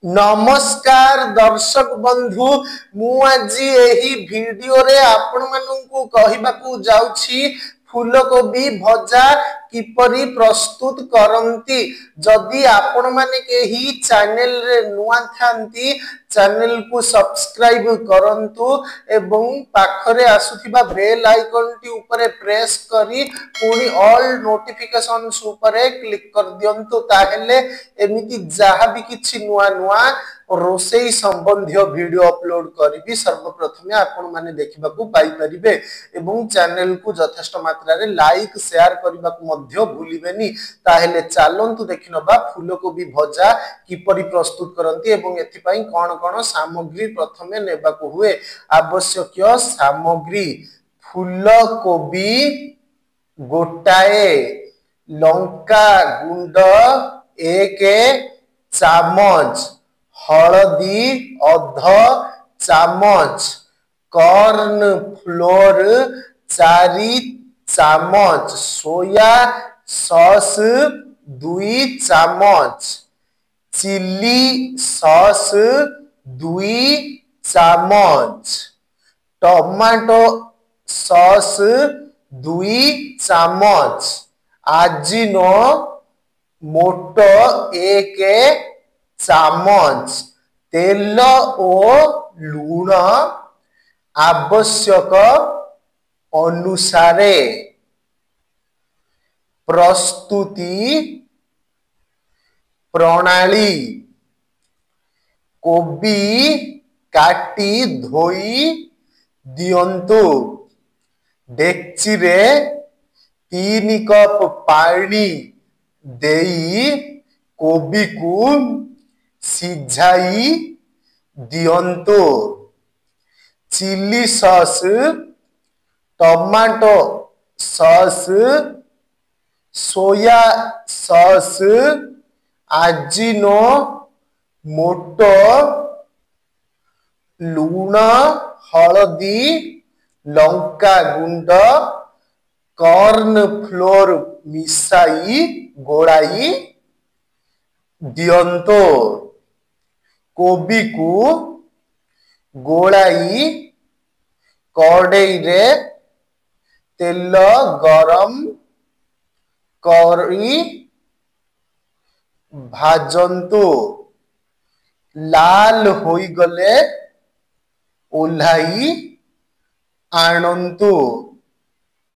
नमस्कार दर्शक बंधु मु आज एही वीडियो रे आपण माननकु कहिबाकू जाउछि फूलकोबी भजा किपरि प्रस्तुत करंती। जदि आपण माने केही चैनल रे नुआ थांती चैनल को सब्सक्राइब करंतु एवं पाखरे आसुथिबा बेल आइकन टी ऊपर प्रेस करी पुनी ऑल नोटिफिकेशंस ऊपर क्लिक कर दियंतु ताहेले एमिति जहा भी किछि नुआ नुआ रोसई संबंधी वीडियो अपलोड करी सर्वप्रथमे आपण माने देखिबा को पाई परिबे एवं चैनल को यथेष्ट मात्रा रे लाइक शेयर करबा को मध्य भूलिबेनी। ताहेले चालंतु देखिनबा फूलकोबी भजा किपरि प्रस्तुत करंती एवं एथि पई कोन कोन सामग्री प्रथमे नेबा को हुए। आवश्यक सामग्री फूलकोबी गोटाए लंका गुंड 1 चामच हलदी अध चामच कॉर्न फ्लोर 4 चामच सोया सॉस 2 चामच चिली सॉस 2 चामच टमाटो सॉस 2 चामच आजिनो मोटो 1 चामच तेल और लूण आवश्यक अनुसारे। प्रस्तुति प्रणाली कोबी काटी धोई दियंतु डेक्ची रे 3 कप पानी देई कोबी को सिझाई दियंतु chilli sauce tomato sauce soya sauce Ajinomoto लूण हलदी लंका गुंड कॉर्न फ्लोर मिसाई गोड़ाई दियंतो कोबी को गोड़ाई कड़ाई रे तेल गरम करी भाजंतु लाल होई गले ओल्हाई आणंतु।